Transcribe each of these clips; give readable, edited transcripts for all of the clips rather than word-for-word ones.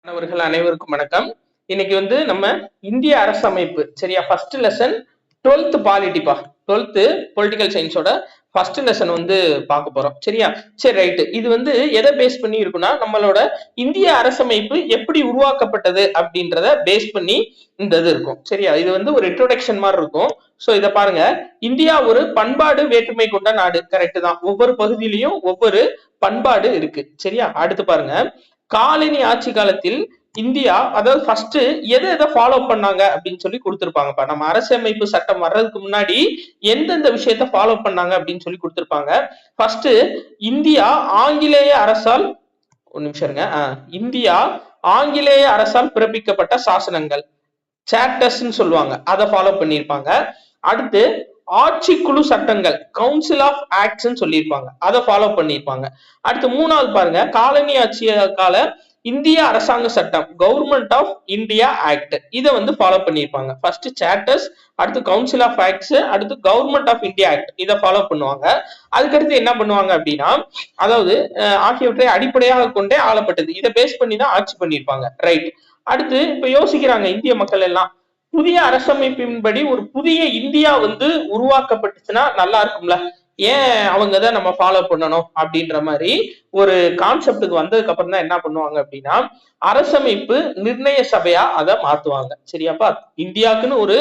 மாணவர்கள் அனைவருக்கும் வணக்கம். இன்னைக்கு நம்ம இந்திய அரசமைப்பு சரியா ஃபர்ஸ்ட் லெசன் 12th பாலிட்டிப்பா 12th பொலிட்டிக்கல் சயின்ஸோட ஃபர்ஸ்ட் லெசன் பார்க்க போறோம் சரியா. சரி ரைட். இது எதை பேஸ் பண்ணி இருக்குன்னா நம்மளோட இந்திய அரசமைப்பு எப்படி உருவாக்கப்பட்டது அப்படின்றத பேஸ் பண்ணி இந்த இது இருக்கும் சரியா. இது ஒரு இன்ட்ரோடக்ஷன் மாதிரி இருக்கும். சோ இத பாருங்க, இந்தியா ஒரு பண்பாடு வேற்றுமை கொண்ட நாடு. கரெக்ட் தான், ஒவ்வொரு பகுதியிலையும் ஒவ்வொரு பண்பாடு இருக்கு சரியா. அடுத்து பாருங்க, காலனி ஆட்சி காலத்தில் இந்தியா அதாவது ஃபர்ஸ்ட் எதை ஃபாலோ பண்ணாங்க அப்படின்னு சொல்லி கொடுத்திருப்பாங்கப்பா. நம்ம அரசியலமைப்பு சட்டம் வர்றதுக்கு முன்னாடி எந்தெந்த விஷயத்த ஃபாலோ பண்ணாங்க அப்படின்னு சொல்லி கொடுத்திருப்பாங்க. ஃபர்ஸ்ட் இந்தியா ஆங்கிலேய அரசால் ஒரு நிமிஷம் இருங்க. இந்தியா ஆங்கிலேய அரசால் பிறப்பிக்கப்பட்ட சாசனங்கள் சார்ட்டர்ஸ்ன்னு சொல்லுவாங்க, அதை ஃபாலோ பண்ணியிருப்பாங்க. அடுத்து ஆட்சி குழு சட்டங்கள் கவுன்சில் ஆஃப் ஆக்ட்ஸ் சொல்லியிருப்பாங்க, அதை ஃபாலோ பண்ணியிருப்பாங்க. அடுத்து மூணாவது பாருங்க, காலனி ஆட்சி கால இந்திய அரசாங்க சட்டம் கவர்மெண்ட் ஆஃப் இந்தியா ஆக்ட், இதை ஃபாலோ பண்ணியிருப்பாங்க. ஃபர்ஸ்ட் சார்ட்டர்ஸ், அடுத்து கவுன்சில் ஆஃப் ஆக்ட்ஸ், அடுத்து கவர்மெண்ட் ஆஃப் இந்தியா ஆக்ட், இதை ஃபாலோ பண்ணுவாங்க. அதுக்கடுத்து என்ன பண்ணுவாங்க அப்படின்னா, அதாவது ஆகியவற்றை அடிப்படையாக கொண்டே ஆளப்பட்டது, இதை பேஸ் பண்ணி தான் ஆட்சி பண்ணியிருப்பாங்க. ரைட். அடுத்து இப்ப யோசிக்கிறாங்க இந்திய மக்கள் எல்லாம், புதிய அரசமைப்பின்படி ஒரு புதிய இந்தியா உருவாக்கப்பட்டுச்சுன்னா நல்லா இருக்கும்ல, ஏன் அவங்கதான் நம்ம ஃபாலோ பண்ணணும் அப்படின்ற மாதிரி ஒரு கான்செப்டுக்கு வந்ததுக்கு அப்புறம் தான் என்ன பண்ணுவாங்க அப்படின்னா, அரசமைப்பு நிர்ணய சபையா அதை மாத்துவாங்க சரியாப்பா. இந்தியாவுக்குன்னு ஒரு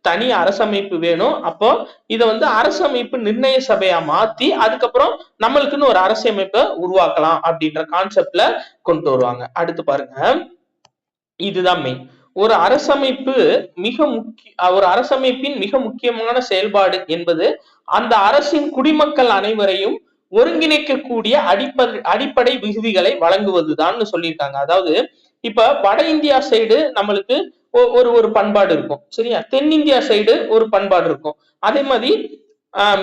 தனி அரசமைப்பு வேணும். அப்போ இதை அரசமைப்பு நிர்ணய சபையா மாத்தி அதுக்கப்புறம் நம்மளுக்குன்னு ஒரு அரசியமைப்பை உருவாக்கலாம் அப்படின்ற கான்செப்ட்ல கொண்டு வருவாங்க. அடுத்து பாருங்க, இதுதான் மெயின். ஒரு அரசமைப்பு ஒரு அரசமைப்பின் மிக முக்கியமான செயல்பாடு என்பது அந்த அரசின் குடிமக்கள் அனைவரையும் ஒருங்கிணைக்கக்கூடிய அடிப்படை விகுதிகளை வழங்குவதுதான் சொல்லியிருக்காங்க. அதாவது இப்ப வட இந்தியா சைடு நம்மளுக்கு ஒரு பண்பாடு இருக்கும் சரியா, தென்னிந்தியா சைடு ஒரு பண்பாடு இருக்கும், அதே மாதிரி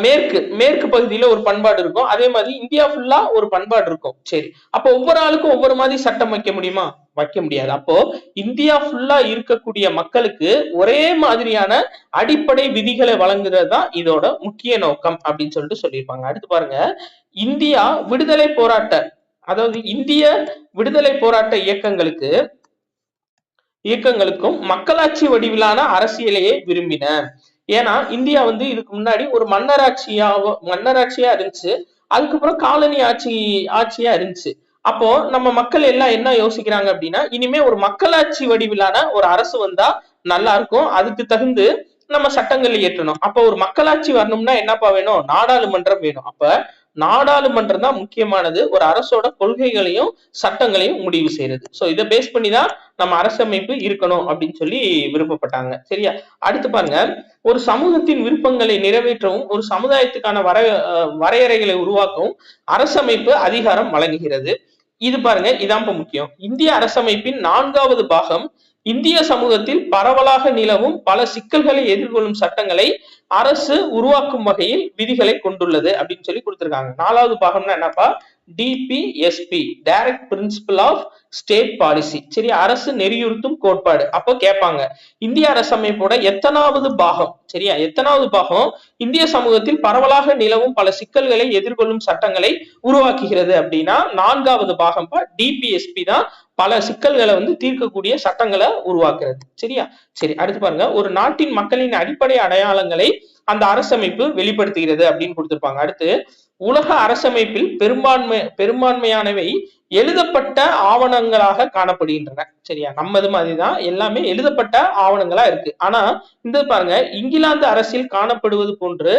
மேற்கு பகுதியில ஒரு பண்பாடு இருக்கும், அதே மாதிரி இந்தியா ஃபுல்லா ஒரு பண்பாடு இருக்கும். சரி, அப்போ ஒவ்வொரு ஆளுக்கும் ஒவ்வொரு மாதிரி சட்டம் வைக்க முடியுமா? வைக்க முடியாது. அப்போ இந்தியா ஃபுல்லா இருக்கக்கூடிய மக்களுக்கு ஒரே மாதிரியான அடிப்படை விதிகளை வழங்குறது தான் இதோட முக்கிய நோக்கம் அப்படின்னு சொல்லியிருப்பாங்க. அடுத்து பாருங்க, இந்தியா விடுதலை போராட்ட அதாவது இந்திய விடுதலை போராட்ட இயக்கங்களுக்கும் மக்களாட்சி வடிவிலான அரசியலையே விரும்பின. ஏன்னா இந்தியா இதுக்கு முன்னாடி ஒரு மன்னராட்சியா இருந்துச்சு, அதுக்கப்புறம் காலனி ஆட்சியா இருந்துச்சு. அப்போ நம்ம மக்கள் எல்லாம் என்ன யோசிக்கிறாங்க அப்படின்னா, இனிமே ஒரு மக்களாட்சி வடிவிலான ஒரு அரசு வந்தா நல்லா இருக்கும், அதுக்கு தகுந்து நம்ம சட்டங்கள் இயற்றணும். அப்ப ஒரு மக்களாட்சி வரணும்னா என்னப்பா வேணும்? நாடாளுமன்றம் வேணும். அப்ப நாடாளுமன்றம் தான் முக்கியமானது, ஒரு அரசோட கொள்கைகளையும் சட்டங்களையும் முடிவு செய்யறது. சோ இதை பேஸ் பண்ணிதான் நம்ம அரசமைப்பு இருக்கணும் அப்படின்னு சொல்லி விருப்பப்பட்டாங்க சரியா. அடுத்து பாருங்க, ஒரு சமூகத்தின் விருப்பங்களை நிறைவேற்றவும் ஒரு சமுதாயத்துக்கான வரையறைகளை உருவாக்கவும் அரசமைப்பு அதிகாரம் வழங்குகிறது. இது பாருங்க, இதான் முக்கியம். இந்திய அரசமைப்பின் 4வது பாகம் இந்திய சமூகத்தில் பரவலாக நிலவும் பல சிக்கல்களை எதிர்கொள்ளும் சட்டங்களை அரசு உருவாக்கும் வகையில் விதிகளை கொண்டுள்ளது அப்படின்னு சொல்லி கொடுத்திருக்காங்க. 4வது பாகம்னா என்னப்பா? DPSP, direct principle of state policy சரி, அரசு நெறியுறுத்தும் கோட்பாடு. அப்போ கேட்பாங்க, இந்திய அரசமைப்போட எத்தனாவது பாகம் சரியா, எத்தனாவது பாகம் இந்திய சமூகத்தில் பரவலாக நிலவும் பல சிக்கல்களை எதிர்கொள்ளும் சட்டங்களை உருவாக்குகிறது அப்படின்னா 4வது பாகம் டிபிஎஸ்பி தான் பல சிக்கல்களை தீர்க்கக்கூடிய சட்டங்களை உருவாக்குறது சரியா. சரி, அடுத்து பாருங்க, ஒரு நாட்டின் மக்களின் அடிப்படை அடையாளங்களை அந்த அரசமைப்பு வெளிப்படுத்துகிறது அப்படின்னு கொடுத்திருப்பாங்க. அடுத்து, உலக அரசமைப்பில் பெரும்பான்மையானவை எழுதப்பட்ட ஆவணங்களாக காணப்படுகின்றன சரியா. நம்மது மாதிரிதான் எல்லாமே எழுதப்பட்ட ஆவணங்களா இருக்கு. ஆனா இந்த பாருங்க, இங்கிலாந்து அரசில் காணப்படுவது போன்று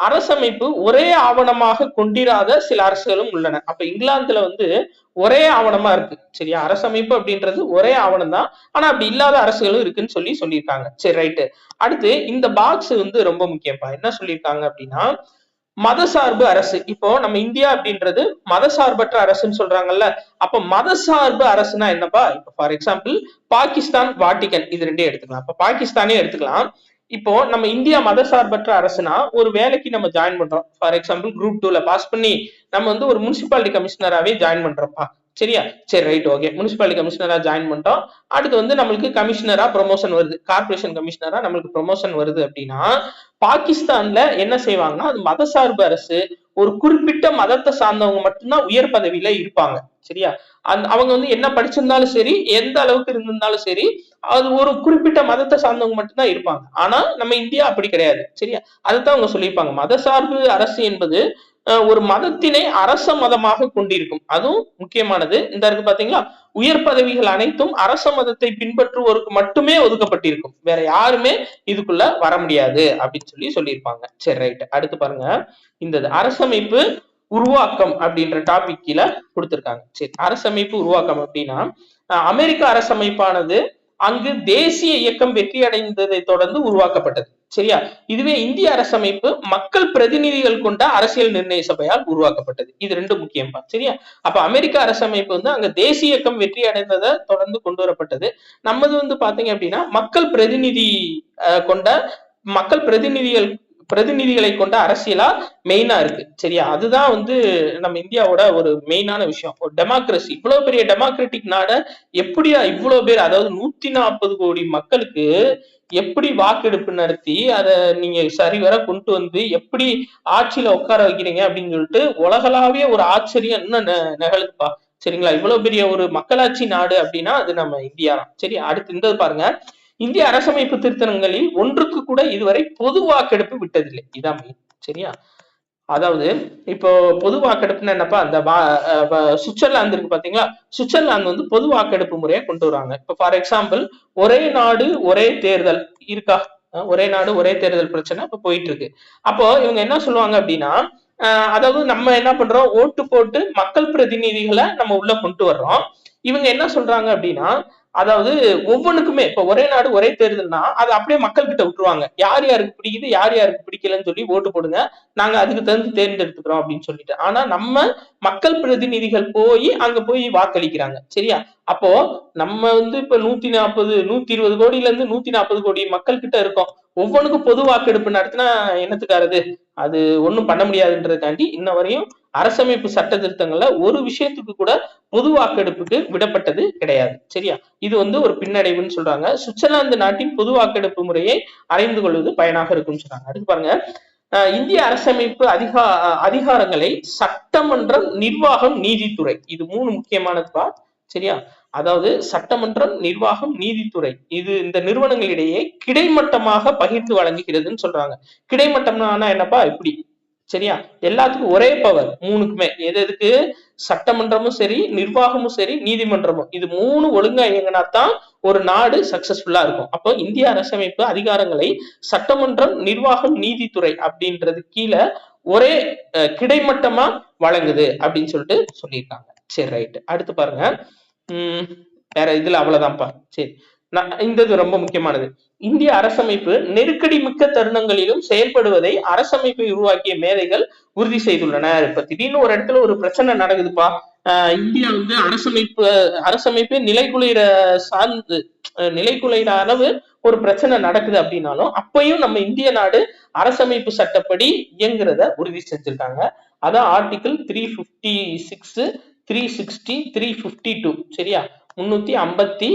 அரசமைப்பு ஒரே ஆவணமாக கொண்டிராத சில அரசுகளும் உள்ளன. அப்ப இங்கிலாந்துல ஒரே ஆவணமா இருக்கு சரியா, அரசமைப்பு அப்படின்றது ஒரே ஆவணம் தான், ஆனா அப்படி இல்லாத அரசுகளும் இருக்குன்னு சொல்லியிருக்காங்க. சரி ரைட்டு. அடுத்து இந்த பாக்ஸ் ரொம்ப முக்கியப்பா. என்ன சொல்லியிருக்காங்க அப்படின்னா, மதசார்பு அரசு. இப்போ நம்ம இந்தியா அப்படின்றது மதசார்பற்ற அரசுன்னு சொல்றாங்கல்ல, அப்ப மதசார்பு அரசுனா என்னப்பா? இப்ப ஃபார் எக்ஸாம்பிள் பாகிஸ்தான், வாட்டிகன், இது ரெண்டே எடுத்துக்கலாம். இப்ப பாகிஸ்தானே எடுத்துக்கலாம். இப்போ நம்ம இந்தியா மதசார்பற்ற அரசுனா ஒரு வேலைக்கு நம்ம ஜாயின் பண்றோம். ஃபார் எக்ஸாம்பிள் குரூப் 2ல பாஸ் பண்ணி நம்ம ஒரு முனிசிபாலிட்டி கமிஷனராவே ஜாயின் பண்றோம்ப்பா சரியா. சரி ரைட், ஓகே, முனிசிபாலிட்டி கமிஷனரா ஜாயின் பண்ணிட்டோம். அடுத்து நம்மளுக்கு கமிஷனரா ப்ரொமோஷன் வருது, கார்பரேஷன் கமிஷனரா நம்மளுக்கு ப்ரொமோஷன் வருது அப்படின்னா பாகிஸ்தான்ல என்ன செய்வாங்கன்னா, அது மதசார்பு அரசு, ஒரு குறிப்பிட்ட மதத்தை சார்ந்தவங்க மட்டும்தான் உயர் பதவியில இருப்பாங்க சரியா. அவங்க வந்து என்ன படிச்சிருந்தாலும் சரி, எந்த அளவுக்கு இருந்திருந்தாலும் சரி, அது ஒரு குறிப்பிட்ட மதத்தை சார்ந்தவங்க மட்டும்தான் இருப்பாங்க. ஆனா நம்ம இந்தியா அப்படி கிடையாது. சரியா? அதைத்தான் அவங்க சொல்லியிருப்பாங்க. மதசார்பு அரசு என்பது ஒரு மதத்தினை அரச மதமாக கொண்டிருக்கும். அதுவும் முக்கியமானது. இந்த இருக்கு பாத்தீங்களா, உயர் பதவிகள் அனைத்தும் அரச மதத்தை பின்பற்றுவோருக்கு மட்டுமே ஒதுக்கப்பட்டிருக்கும். வேற யாருமே இதுக்குள்ள வர முடியாது அப்படின்னு சொல்லியிருப்பாங்க. சரி, ரைட். அடுத்து பாருங்க, இந்த அரசமைப்பு உருவாக்கம் அப்படின்ற டாபிக் கீழே கொடுத்திருக்காங்க. சரி, அரசமைப்பு உருவாக்கம் அப்படின்னா அமெரிக்க அரசமைப்பானது அங்கு தேசிய இயக்கம் வெற்றி அடைந்ததை தொடர்ந்து உருவாக்கப்பட்டது. சரியா? இதுவே இந்திய அரசமைப்பு மக்கள் பிரதிநிதிகள் கொண்ட அரசியல் நிர்ணய சபையால் உருவாக்கப்பட்டது. இது ரெண்டு முக்கியம். சரியா? அப்ப அமெரிக்க அரசமைப்பு வந்து அங்க தேசிய இயக்கம் வெற்றி அடைந்ததை தொடர்ந்து கொண்டு வரப்பட்டது. நம்மது வந்து பாத்தீங்க அப்படின்னா மக்கள் பிரதிநிதி கொண்ட மக்கள் பிரதிநிதிகளை கொண்ட அரசியலா மெயினா இருக்கு. சரியா? அதுதான் வந்து நம்ம இந்தியாவோட ஒரு மெயினான விஷயம். ஒரு டெமோக்ரஸி, இவ்வளவு பெரிய டெமோக்ராட்டிக் நாட எப்படியா இவ்வளவு பேர், அதாவது 140 கோடி மக்களுக்கு எப்படி வாக்கெடுப்பு நடத்தி அதை நீங்க சரிவர கொண்டு வந்து எப்படி ஆட்சியில உட்கார வைக்கிறீங்க அப்படின்னு சொல்லிட்டு உலகளாவிய ஒரு ஆச்சரியம் இன்னும் நிகழுதுப்பா. சரிங்களா? இவ்வளவு பெரிய ஒரு மக்களாட்சி நாடு அப்படின்னா அது நம்ம இந்தியா தான். சரி, அடுத்து இந்த பாருங்க, இந்திய அரசமைப்பு திருத்தங்களில் ஒன்றுக்கு கூட இதுவரை பொது வாக்கெடுப்பு விட்டதில்லை. இதான் மெயின். சரியா? அதாவது இப்போ பொது வாக்கெடுப்புன்னா என்னப்பா, அந்த சுவிட்சர்லாந்து இருக்கு பாத்தீங்களா, சுவிட்சர்லாந்து வந்து பொது வாக்கெடுப்பு முறையை கொண்டு வராங்க. இப்போ ஃபார் எக்ஸாம்பிள் ஒரே நாடு ஒரே தேர்தல் இருக்கா, ஒரே நாடு ஒரே தேர்தல் பிரச்சனை இப்ப போயிட்டு இருக்கு. அப்போ இவங்க என்ன சொல்லுவாங்க அப்படின்னா, அதாவது நம்ம என்ன பண்றோம், ஓட்டு போட்டு மக்கள் பிரதிநிதிகளை நம்ம உள்ள கொண்டு வர்றோம். இவங்க என்ன சொல்றாங்க அப்படின்னா, அதாவது ஒவ்வொன்றுக்குமே இப்ப ஒரே நாடு ஒரே தேர்தல்னா அதை அப்படியே மக்கள் கிட்ட விட்டுருவாங்க. யார் யாருக்கு பிடிக்குது யார் யாருக்கு பிடிக்கலன்னு சொல்லி ஓட்டு போடுங்க, நாங்க அதுக்கு தகுந்து தேர்ந்தெடுத்துக்கிறோம் அப்படின்னு சொல்லிட்டு. ஆனா நம்ம மக்கள் பிரதிநிதிகள் போய் அங்க போய் வாக்களிக்கிறாங்க. சரியா? அப்போ நம்ம வந்து இப்ப 120 கோடியில இருந்து 140 கோடி மக்கள் கிட்ட இருக்கோம். ஒவ்வொன்றுக்கும் பொது வாக்கெடுப்பு நடத்தினா என்னத்துக்காரது? அது ஒண்ணும் பண்ண முடியாதுன்றதுக்காண்டி இன்ன வரையும் அரசமைப்பு சட்ட திருத்தங்கள்ல ஒரு விஷயத்துக்கு கூட பொது வாக்கெடுப்புக்கு விடப்பட்டது கிடையாது. சரியா? இது வந்து ஒரு பின்னடைவுன்னு சொல்றாங்க. சுவிட்சர்லாந்து நாட்டின் பொது வாக்கெடுப்பு முறையை அறிந்து கொள்வது பயனாக இருக்கும்னு சொல்றாங்க. அடுத்து பாருங்க, இந்திய அரசமைப்பு அதிகாரங்களை சட்டமன்றம், நிர்வாகம், நீதித்துறை, இது 3 முக்கியமானதுப்பா. சரியா? அதாவது சட்டமன்றம், நிர்வாகம், நீதித்துறை, இது இந்த நிறுவனங்களிடையே கிடைமட்டமாக பகிர்ந்து வழங்குகிறதுன்னு சொல்றாங்க. கிடைமட்டம்னா என்னப்பா, இப்படி. சரியா? எல்லாத்துக்கும் ஒரே பவர், மூணுக்குமே. எதுக்கு? சட்டமன்றமும் சரி, நிர்வாகமும் சரி, நீதிமன்றமும், இது 3 ஒழுங்கா இயங்கினாத்தான் ஒரு நாடு சக்சஸ்ஃபுல்லா இருக்கும். அப்போ இந்திய அரசமைப்பு அதிகாரங்களை சட்டமன்றம், நிர்வாகம், நீதித்துறை அப்படின்றது கீழே ஒரே கிடைமட்டமா வழங்குது அப்படின்னு சொல்லிட்டு சொல்லியிருக்காங்க. சரி, ரைட். அடுத்து பாருங்க, வேற இதுல அவ்வளவுதான்ப்பா. சரி, இந்த இது ரொம்ப முக்கியமானது. இந்திய அரசமைப்பு நெருக்கடி மிக்க தருணங்களிலும் செயல்படுவதை அரசமைப்பை உருவாக்கிய மேதைகள் உறுதி செய்துள்ளனர். இப்ப திடீர்னு ஒரு இடத்துல ஒரு பிரச்சனை நடக்குதுப்பா, இந்தியா வந்து அரசமைப்பு நிலைக்குலைற அளவு ஒரு பிரச்சனை நடக்குது அப்படின்னாலும் அப்பயும் நம்ம இந்திய நாடு அரசமைப்பு சட்டப்படி இயங்குறத உறுதி செஞ்சிருக்காங்க. அதான் ஆர்டிகிள் 356, 360, 352. சரியா? 352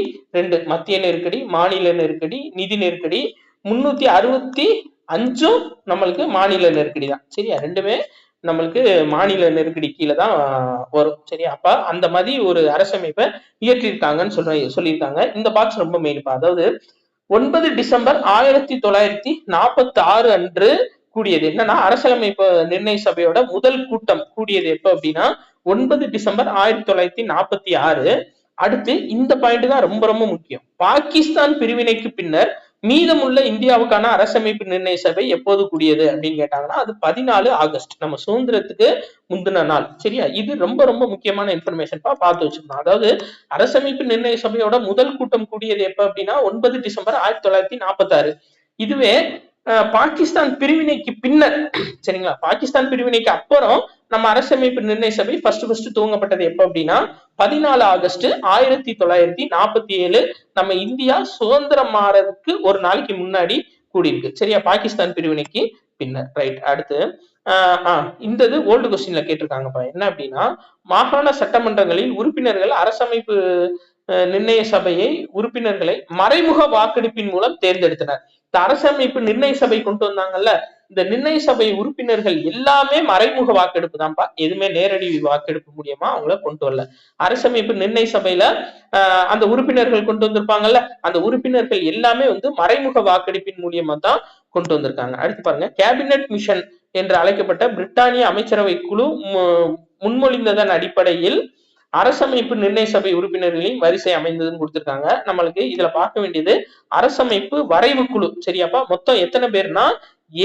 மத்திய நெருக்கடி, மாநில நெருக்கடி, நிதி நெருக்கடி. 365 நம்மளுக்கு மாநில நெருக்கடி தான். சரியா? ரெண்டுமே நம்மளுக்கு மாநில நெருக்கடி கீழே தான் வரும். சரியா? அப்ப அந்த மாதிரி ஒரு அரசமைப்பை இயற்றிருக்காங்கன்னு சொல்லியிருக்காங்க. இந்த பாக்ஸ் ரொம்ப மெயின்ப்பா. அதாவது 9 டிசம்பர் 1946 அன்று கூடியது. என்னன்னா, அரசியலமைப்பு நிர்ணய சபையோட முதல் கூட்டம் கூடியது எப்ப அப்படின்னா 9 டிசம்பர் 1946. அடுத்து இந்த பாயிண்ட் தான் ரொம்ப ரொம்ப முக்கியம். பாகிஸ்தான் பிரிவினைக்கு பின்னர் மீதமுள்ள இந்தியாவுக்கான அரசமைப்பு நிர்ணய சபை எப்போது கூடியது அப்படின்னு கேட்டாங்கன்னா அது 14 ஆகஸ்ட், நம்ம சுதந்திரத்துக்கு முந்தின நாள். சரியா? இது ரொம்ப ரொம்ப முக்கியமான இன்ஃபர்மேஷன் பார்த்து வச்சுக்கணும். அதாவது அரசமைப்பு நிர்ணய சபையோட முதல் கூட்டம் கூடியது எப்ப அப்படின்னா 9 டிசம்பர் 1946. இதுவே பாகிஸ்தான் பிரிவினைக்கு பின்னர், சரிங்களா, பாகிஸ்தான் பிரிவினைக்கு அப்புறம் நம்ம அரசமைப்பு நிர்ணய சபை ஃபர்ஸ்ட் துவங்கப்பட்டது எப்ப அப்படின்னா 14 ஆகஸ்ட் 1947. நம்ம இந்தியா சுதந்திரம் மாறதுக்கு ஒரு நாளைக்கு முன்னாடி கூடியிருக்கு. சரியா? பாகிஸ்தான் பிரிவினைக்கு பின்னர். ரைட். அடுத்து இந்த இது ஓல்டு கொஸ்டின்ல கேட்டிருக்காங்கப்பா. என்ன அப்படின்னா, மாகாண சட்டமன்றங்களில் உறுப்பினர்கள் அரசமைப்பு நிர்ணய சபையை உறுப்பினர்களை மறைமுக வாக்கெடுப்பின் மூலம் தேர்ந்தெடுத்தனர். இந்த அரசமைப்பு நிர்ணய சபை கொண்டு வந்தாங்கல்ல, இந்த நிர்ணய சபை உறுப்பினர்கள் எல்லாமே மறைமுக வாக்கெடுப்பு தான்ப்பா, எதுவுமே நேரடி வாக்கெடுப்பு மூலியமா அவங்கள கொண்டு வரல. அரசமைப்பு நிர்ணய சபையில அந்த உறுப்பினர்கள் கொண்டு வந்திருப்பாங்கல்ல, அந்த உறுப்பினர்கள் எல்லாமே வந்து மறைமுக வாக்கெடுப்பின் மூலியமா தான் கொண்டு வந்திருக்காங்க. அடுத்து பாருங்க, கேபினட் மிஷன் என்று அழைக்கப்பட்ட பிரிட்டானிய அமைச்சரவை குழு முன்மொழிந்ததன் அடிப்படையில் அரசமைப்பு நிர்ணய சபை உறுப்பினர்களின் வரிசை அமைந்ததுன்னு கொடுத்திருக்காங்க. நம்மளுக்கு இதுல பார்க்க வேண்டியது அரசமைப்பு வரைவு குழு. சரியாப்பா, மொத்தம் எத்தனை பேர்னா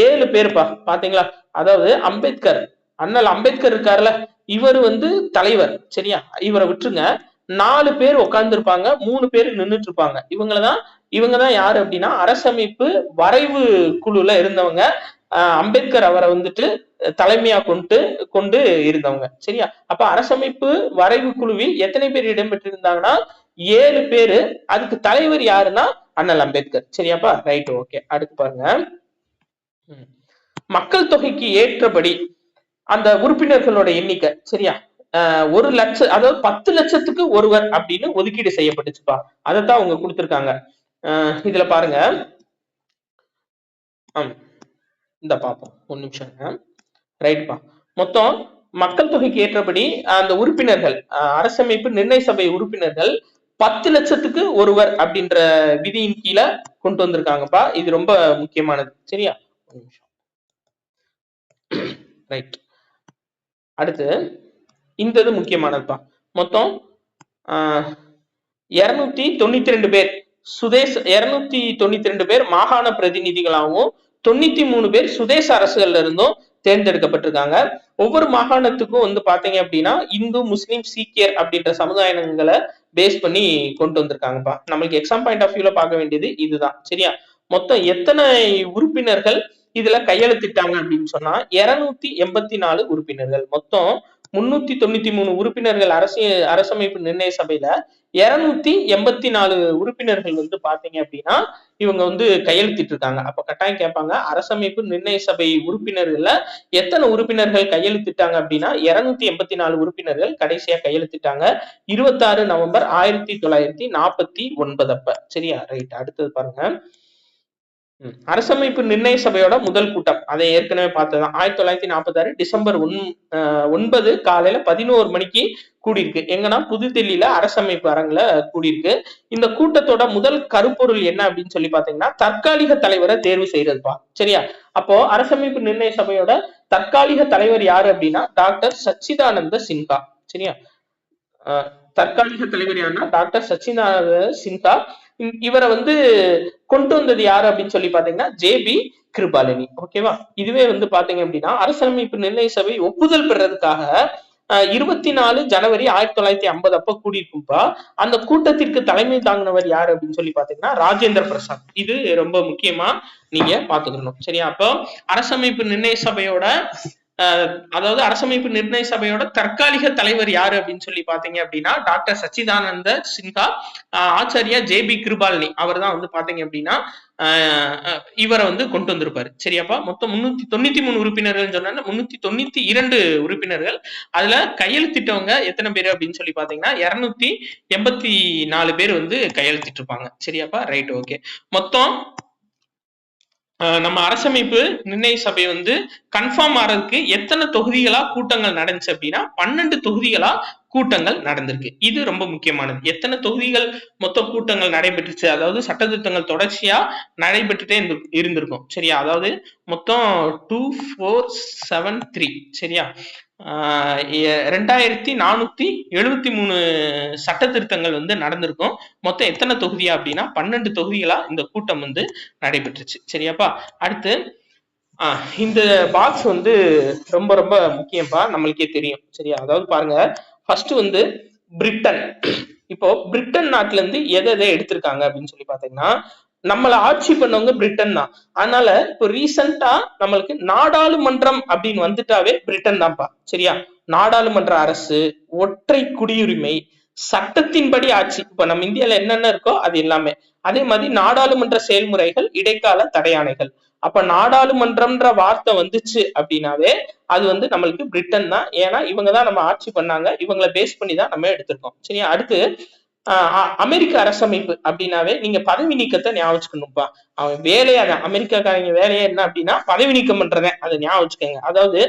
7 பேருப்பா. பாத்தீங்களா, அதாவது அம்பேத்கர், அண்ணல் அம்பேத்கர் இருக்காருல்ல, இவர் வந்து தலைவர். சரியா, இவரை விட்டுருங்க, 4 பேர் உட்கார்ந்து இருப்பாங்க, 3 பேர் நின்றுட்டு இருப்பாங்க. இவங்கதான் யாரு அப்படின்னா அரசமைப்பு வரைவு குழுல இருந்தவங்க. அம்பேத்கர் அவரை வந்துட்டு தலைமையா கொண்டு இருந்தவங்க. சரியா, அப்ப அரசமைப்பு வரைவு குழுவில் எத்தனை பேர் இடம்பெற்றிருந்தாங்கன்னா 7 பேரு. அதுக்கு தலைவர் யாருன்னா அண்ணல் அம்பேத்கர். சரியாப்பா, right, okay. அடுத்து பாருங்க, மக்கள் தொகைக்கு ஏற்றபடி அந்த உறுப்பினர்களோட எண்ணிக்கை. சரியா, 1 லட்சம், அதாவது 10 லட்சத்துக்கு ஒருவர் அப்படின்னு ஒதுக்கீடு செய்யப்பட்டுச்சுப்பா. அதைத்தான் அவங்க கொடுத்திருக்காங்க. இதுல பாருங்க, இந்த பார்ப்போம், 1 நிமிஷம். ரைட்பா, மொத்தம் மக்கள் தொகைக்கு ஏற்றபடி அந்த உறுப்பினர்கள், அரசமைப்பு நிர்ணய சபை உறுப்பினர்கள் 10 லட்சத்துக்கு ஒருவர் அப்படின்ற விதியின் கீழே கொண்டு வந்திருக்காங்கப்பா. இது ரொம்ப முக்கியமானது. சரியா, 1 நிமிஷம். ரைட், அடுத்து இந்த இது முக்கியமானதுப்பா. மொத்தம் 292 பேர் 292 பேர் மாகாண பிரதிநிதிகளாகவும் 93 பேர் சுதேச அரசுகள்ல இருந்தும் தேர்ந்தெடுக்கப்பட்டிருக்காங்க. ஒவ்வொரு மாகாணத்துக்கும் வந்து பாத்தீங்க அப்படின்னா இந்து, முஸ்லிம், சீக்கியர் அப்படின்ற சமுதாயங்களை பேஸ் பண்ணி கொண்டு வந்திருக்காங்கப்பா. நம்மளுக்கு எக்ஸாம் பாயிண்ட் ஆஃப் வியூல பார்க்க வேண்டியது இதுதான். சரியா, மொத்தம் எத்தனை உறுப்பினர்கள் இதுல கையெழுத்திட்டாங்க அப்படின்னு சொன்னா 284 உறுப்பினர்கள். மொத்தம் 393 உறுப்பினர்கள் அரசமைப்பு நிர்ணய சபையில 284 உறுப்பினர்கள் வந்து பாத்தீங்க அப்படின்னா இவங்க வந்து கையெழுத்திட்டு இருக்காங்க. அப்ப கட்டாயம் கேட்பாங்க, அரசமைப்பு நிர்ணய சபை உறுப்பினர்கள்ல எத்தனை உறுப்பினர்கள் கையெழுத்திட்டாங்க அப்படின்னா 284 உறுப்பினர்கள் கடைசியா கையெழுத்திட்டாங்க 26 நவம்பர் 1949 அப்ப. சரியா, ரைட். அடுத்தது பாருங்க, அரசமைப்பு நிர்ணய சபையோட முதல் கூட்டம், அதை ஏற்கனவே பார்த்ததுதான். 1946 டிசம்பர் 9 காலையில 11 மணிக்கு கூடியிருக்கு. எங்கன்னா புதுதில்லியில அரசமைப்பு அரங்குல கூடியிருக்கு. இந்த கூட்டத்தோட முதல் கருப்பொருள் என்ன அப்படின்னு சொல்லி பாத்தீங்கன்னா தற்காலிக தலைவரை தேர்வு செய்யறதுப்பா. சரியா, அப்போ அரசமைப்பு நிர்ணய சபையோட தற்காலிக தலைவர் யாரு அப்படின்னா டாக்டர் சச்சிதானந்த சின்ஹா. சரியா, தற்காலிக தலைவர் யாருன்னா டாக்டர் சச்சிதானந்த சின்ஹா. இவரை வந்து கொண்டு வந்தது யாரு அப்படின்னு சொல்லி பாத்தீங்கன்னா ஜேபி கிருபாலினி. ஓகேவா, இதுவே வந்து பாத்தீங்க அப்படின்னா அரசமைப்பு நிர்ணய சபை ஒப்புதல் பெறதுக்காக 24 ஜனவரி 1950 அப்ப கூடியிருக்கும்பா. அந்த கூட்டத்திற்கு தலைமை தாங்கினவர் யாரு அப்படின்னு சொல்லி பாத்தீங்கன்னா ராஜேந்திர பிரசாத். இது ரொம்ப முக்கியமா நீங்க பாத்துக்கணும். சரியா, அப்போ அரசமைப்பு நிர்ணய சபையோட அதாவது அரசமைப்பு நிர்ணய சபையோட தற்காலிக தலைவர் யாரு அப்படின்னு சொல்லி பாத்தீங்க அப்படின்னா டாக்டர் சச்சிதானந்த சின்ஹா. ஆச்சாரியா ஜேபி கிருபாலினி அவர் தான் வந்து பாத்தீங்க அப்படின்னா இவரை வந்து கொண்டு வந்திருப்பாரு. சரியாப்பா, மொத்தம் 393 உறுப்பினர்கள் சொன்னா 392 உறுப்பினர்கள். அதுல கையெழுத்திட்டவங்க எத்தனை பேர் அப்படின்னு சொல்லி பாத்தீங்கன்னா 284 பேர் வந்து கையெழுத்திட்டு இருப்பாங்க. சரியாப்பா, ரைட், ஓகே. மொத்தம் நம்ம அரசமைப்பு நிர்ணய சபை வந்து கன்ஃபார்ம் ஆறதுக்கு எத்தனை தொகுதிகளா கூட்டங்கள் நடந்துச்சு அப்படின்னா 12 தொகுதிகளா கூட்டங்கள் நடந்திருக்கு. இது ரொம்ப முக்கியமானது. எத்தனை தொகுதிகள் மொத்த கூட்டங்கள் நடைபெற்றுச்சு, அதாவது சட்டத்திட்டங்கள் தொடர்ச்சியா நடைபெற்றுட்டே இருந்திருக்கும். சரியா, அதாவது மொத்தம் 2473. சரியா, 2473 சட்ட திருத்தங்கள் வந்து நடந்திருக்கும். மொத்தம் எத்தனை தொகுதியா அப்படின்னா 12 தொகுதிகளா இந்த கூட்டம் வந்து நடைபெற்றுச்சு. சரியாப்பா, அடுத்து இந்த பாக்ஸ் வந்து ரொம்ப ரொம்ப முக்கியம்பா, நம்மளுக்கே தெரியும். சரியா, அதாவது பாருங்க, ஃபர்ஸ்ட் வந்து பிரிட்டன். இப்போ பிரிட்டன் நாட்டுல இருந்து எதை எடுத்திருக்காங்க அப்படின்னு சொல்லி பாத்தீங்கன்னா நம்மள ஆட்சி பண்ணவங்க பிரிட்டன் தான். அதனால இப்போ ரீசெண்டா நம்மளுக்கு நாடாளுமன்றம் அப்படின்னு வந்துட்டாவே பிரிட்டன் தான்ப்பா. சரியா, நாடாளுமன்ற அரசு, ஒற்றை குடியுரிமை, சட்டத்தின்படி ஆட்சி. இப்ப நம்ம இந்தியால என்னென்ன இருக்கோ அது எல்லாமே. அதே மாதிரி நாடாளுமன்ற செயல்முறைகள், இடைக்கால தடையாணைகள். அப்ப நாடாளுமன்றம்ன்ற வார்த்தை வந்துச்சு அப்படின்னாவே அது வந்து நம்மளுக்கு பிரிட்டன் தான். ஏன்னா இவங்க தான் நம்ம ஆட்சி பண்ணாங்க, இவங்களை பேஸ் பண்ணி தான் நம்ம எடுத்திருக்கோம். சரியா, அடுத்து அமெரிக்க அரசமைப்பு அப்படின்னாவே நீங்க பதவி நீக்கத்தை ஞாபகம் வச்சுக்கணும்ப்பா. அவன் வேலையா அமெரிக்காக்காரங்க வேலையா என்ன அப்படின்னா பதவி நீக்கம் பண்றதேன். அதை ஞாபகம் வச்சுக்கோங்க. அதாவது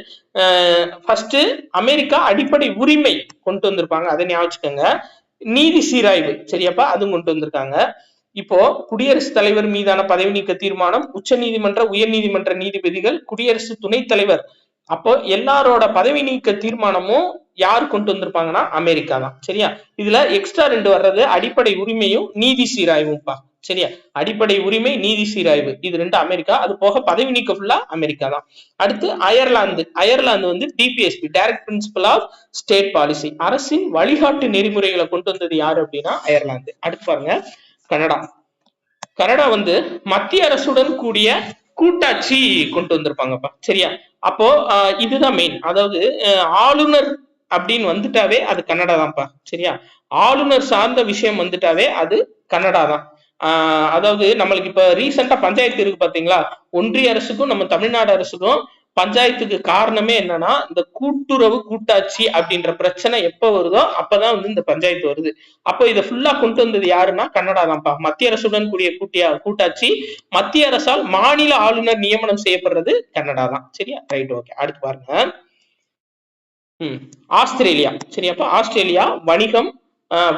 ஃபர்ஸ்ட் அமெரிக்கா அடிப்படை உரிமை கொண்டு வந்திருப்பாங்க, அதை ஞாபகம் வச்சுக்கோங்க. நீதி சீராய்வு சரியாப்பா, அதுவும் கொண்டு வந்திருக்காங்க. இப்போ குடியரசுத் தலைவர் மீதான பதவி நீக்க தீர்மானம், உச்ச நீதிமன்ற உயர் நீதிமன்ற நீதிபதிகள், குடியரசு துணைத் தலைவர், அப்போ எல்லாரோட பதவி நீக்க தீர்மானமும் யார் கொண்டு வந்திருப்பாங்கன்னா அமெரிக்கா தான். சரியா, இதுல எக்ஸ்ட்ரா 2 வர்றது அடிப்படை உரிமையும் நீதி சீராய்வும்பா. சரியா, அடிப்படை உரிமை நீதி சீராய்வு இது 2 அமெரிக்கா. அது போக பதவி நீக்க ஃபுல்லா அமெரிக்கா தான். அடுத்து அயர்லாந்து. அயர்லாந்து வந்து DPSP, direct principle of state policy, அரசின் வழிகாட்டு நெறிமுறைகளை கொண்டு வந்தது யாரு அப்படின்னா அயர்லாந்து. அடுத்து பாருங்க கனடா. கனடா வந்து மத்திய அரசுடன் கூடிய கூட்டாட்சி கொண்டு வந்திருப்பாங்கப்பா. சரியா, அப்போ இதுதான் மெயின். அதாவது ஆளுநர் அப்படின்னு வந்துட்டாவே அது கன்னடா தான்ப்பா. சரியா, ஆளுநர் சார்ந்த விஷயம் வந்துட்டாவே அது கன்னடா தான். அதாவது நம்மளுக்கு இப்ப ரீசெண்டா பஞ்சாயத்து இருக்கு பாத்தீங்களா, ஒன்றிய அரசுக்கும் நம்ம தமிழ்நாடு அரசுக்கும் பஞ்சாயத்துக்கு காரணமே என்னன்னா இந்த கூட்டுறவு கூட்டாட்சி அப்படின்ற பிரச்சனை எப்ப வருதோ அப்பதான் வந்து இந்த பஞ்சாயத்து வருது. அப்போ இதை ஃபுல்லா கொண்டு வந்தது யாருன்னா கன்னடா தான்ப்பா. மத்திய அரசுடன் கூடிய கூட்டாட்சி, மத்திய அரசால் மாநில ஆளுநர் நியமனம் செய்யப்படுறது கன்னடா தான். சரியா, ரைட், ஓகே. அடுத்து பாருங்க ஆஸ்திரேலியா. சரியாப்பா, ஆஸ்திரேலியா வணிகம்,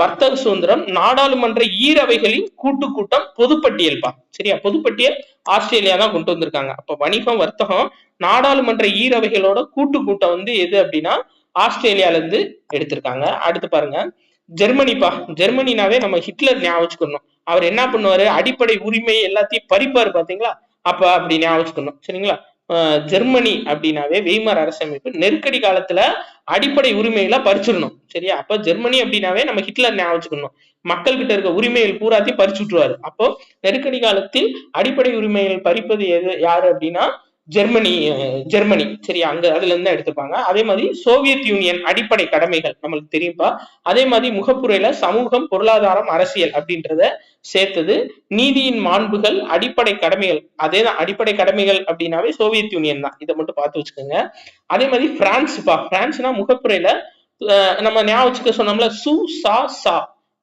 வர்த்தக சுதந்திரம், நாடாளுமன்ற ஈரவைகளின் கூட்டம், பொதுப்பட்டியல்பா. சரியா, பொதுப்பட்டியல் ஆஸ்திரேலியா தான் கொண்டு வந்திருக்காங்க. அப்ப வணிகம், வர்த்தகம், நாடாளுமன்ற ஈரவைகளோட கூட்டம் வந்து எது அப்படின்னா ஆஸ்திரேலியால இருந்து எடுத்திருக்காங்க. அடுத்து பாருங்க ஜெர்மனிப்பா. ஜெர்மனினாவே நம்ம ஹிட்லர் ஞாபகம் வச்சுக்கணும். அவர் என்ன பண்ணுவாரு, அடிப்படை உரிமை எல்லாத்தையும் பறிப்பாரு பாத்தீங்களா, அப்ப அப்படி ஞாபகம் வச்சுக்கணும். சரிங்களா, ஜெர்மனி அப்படின்னாவே வெய்மர் அரசமைப்பு நெருக்கடி காலத்துல அடிப்படை உரிமைகளை பறிச்சிடணும். சரியா, அப்ப ஜெர்மனி அப்படின்னாவே நம்ம ஹிட்லர் ஞாபகம் வச்சுக்கணும். மக்கள் கிட்ட இருக்க உரிமைகள் பூராத்தையும் பறிச்சு விட்டுருவாரு. அப்போ நெருக்கடி காலத்தில் அடிப்படை உரிமைகள் பறிப்பது யாரு அப்படின்னா ஜெர்மனி. சரியா, அங்க அதுல இருந்து எடுத்துப்பாங்க. அதே மாதிரி சோவியத் யூனியன் அடிப்படை கடமைகள் நம்மளுக்கு தெரியும்பா. அதே மாதிரி முகப்புரையில சமூகம், பொருளாதாரம், அரசியல் அப்படின்றத சேர்த்தது. நீதியின் மாண்புகள், அடிப்படை கடமைகள், அதேதான் அடிப்படை கடமைகள் அப்படின்னாவே சோவியத் யூனியன் தான். இதை மட்டும் பார்த்து வச்சுக்கோங்க. அதே மாதிரி பிரான்ஸ்பா. பிரான்ஸ்னா முகப்புரையில நம்ம ஞாபகம் வச்சுக்க சொன்னோம்ல,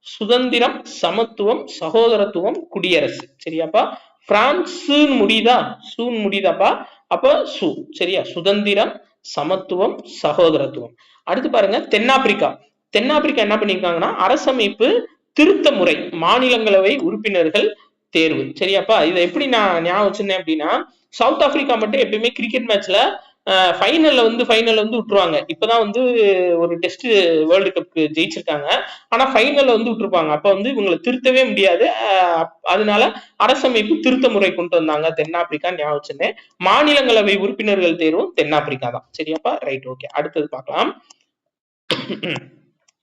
சுதந்திரம், சமத்துவம், சகோதரத்துவம், குடியரசு. சரியாப்பா, பிரான்ஸ் முடியுதாப்பா. அப்ப சரியா, சுதந்திரம், சமத்துவம், சகோதரத்துவம். அடுத்து பாருங்க தென்னாப்பிரிக்கா. தென்னாப்பிரிக்கா என்ன பண்ணிருக்காங்கன்னா அரசமைப்பு திருத்த முறை, மாநிலங்களவை உறுப்பினர்கள் தேர்வு. சரியாப்பா, இதை எப்படி நான் ஞாபகம் வச்சிருந்தேன் அப்படின்னா சவுத் ஆப்பிரிக்கா மட்டும் எப்பயுமே கிரிக்கெட் மேட்ச்ல ஃபைனல்ல வந்து விட்டுருவாங்க. இப்பதான் வந்து ஒரு டெஸ்ட் வேர்ல்டு கப் ஜெயிச்சிருக்காங்க, ஆனா ஃபைனல்ல வந்து விட்டுருப்பாங்க. அப்ப வந்து இவங்களை திருத்தவே முடியாது. அதனால அரசமைப்பு திருத்த முறை கொண்டு வந்தாங்க தென்னாப்பிரிக்கா, ஞாபகம் வச்சிருந்தேன். மாநிலங்களவை உறுப்பினர்கள் தேர்வும் தென்னாப்பிரிக்கா தான். சரியாப்பா, ரைட், ஓகே. அடுத்தது பார்க்கலாம்.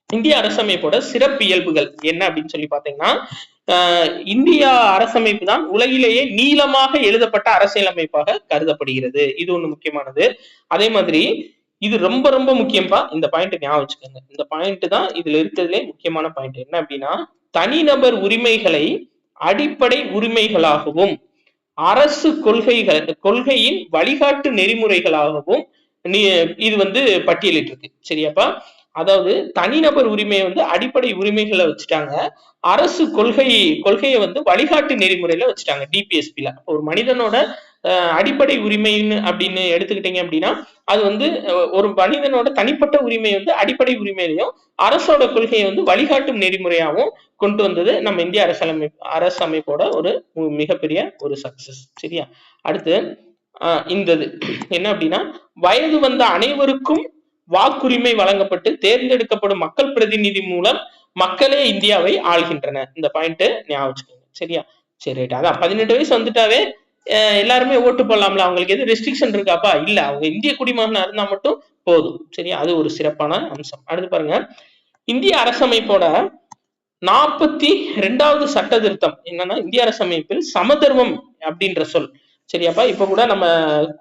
இந்திய அரசமைப்போட சிறப்பு இயல்புகள் என்ன அப்படின்னு சொல்லி பாத்தீங்கன்னா இந்தியா அரசமைப்பு தான் உலகிலேயே நீளமாக எழுதப்பட்ட அரசியலமைப்பாக கருதப்படுகிறது. இது ஒண்ணு முக்கியமானது. அதே மாதிரி இது ரொம்ப ரொம்ப முக்கியம்பா. இந்த பாயிண்ட் ஞாபகம் வச்சுக்கோங்க. இந்த பாயிண்ட் தான் இதுல இருக்கிறதுலே முக்கியமான பாயிண்ட். என்ன அப்படின்னா தனிநபர் உரிமைகளை அடிப்படை உரிமைகளாகவும் அரசு கொள்கையின் வழிகாட்டு நெறிமுறைகளாகவும் இது வந்து பட்டியலிட்டு இருக்கு. சரியாப்பா, அதாவது தனிநபர் உரிமையை வந்து அடிப்படை உரிமைகளை வச்சுட்டாங்க, அரசு கொள்கையை வந்து வழிகாட்டு நெறிமுறையில வச்சுட்டாங்க டிபிஎஸ்பில. ஒரு மனிதனோட அடிப்படை உரிமைன்னு அப்படின்னு எடுத்துக்கிட்டீங்க அப்படின்னா அது வந்து ஒரு மனிதனோட தனிப்பட்ட உரிமை வந்து அடிப்படை உரிமையிலையும் அரசோட கொள்கையை வந்து வழிகாட்டும் நெறிமுறையாகவும் கொண்டு வந்தது நம்ம இந்திய அரசமைப்போட ஒரு மிகப்பெரிய ஒரு சக்சஸ். சரியா, அடுத்து இந்த என்ன அப்படின்னா வயது வந்த அனைவருக்கும் வாக்குரிமை வழங்கப்பட்டு தேர்ந்தெடுக்கப்படும் மக்கள் பிரதிநிதி மூலம் மக்களே இந்தியாவை ஆள்கின்றனர். இந்த பாயிண்ட் ஞாபகம் வச்சுக்கோங்க. சரியா, சரி, ரைட். அதான் 18 வயசு வந்துட்டாவே எல்லாருமே ஓட்டு போடலாம்ல, அவங்களுக்கு எது ரெஸ்ட்ரிக்ஷன் இருக்காப்பா? இல்ல, அவங்க இந்திய குடிமகனா இருந்தா மட்டும் போதும். சரியா, அது ஒரு சிறப்பான அம்சம். அடுத்து பாருங்க இந்திய அரசமைப்போட 42வது சட்ட திருத்தம் என்னன்னா இந்திய அரசமைப்பில் சமதர்மம் அப்படின்ற சொல். சரியாப்பா, இப்ப கூட நம்ம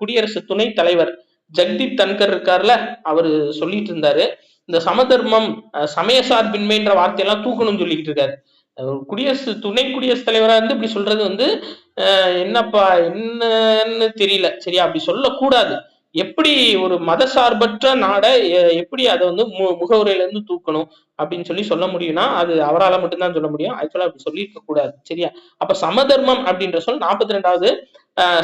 குடியரசு துணைத் தலைவர் ஜெகதீப் தன்கர் இருக்காருல, அவரு சொல்லிட்டு இருந்தாரு இந்த சமதர்மம் சமய சார்பின்மைன்ற வார்த்தையெல்லாம் தூக்கணும்னு சொல்லிட்டு இருக்காரு. துணை குடியரசுத் தலைவரா இருந்து இப்படி சொல்றது வந்து என்னப்பா என்னன்னு தெரியல. சரியா, அப்படி சொல்லக்கூடாது. எப்படி ஒரு மதசார்பற்ற நாடை எப்படி அதை வந்து முகவுரையில இருந்து தூக்கணும் அப்படின்னு சொல்ல முடியும்னா அது அவரால் மட்டும்தான் சொல்ல முடியும். ஆக்சுவலா அப்படி சொல்லியிருக்க கூடாது. சரியா? அப்ப சமதர்மம் அப்படின்ற சொல் 42வது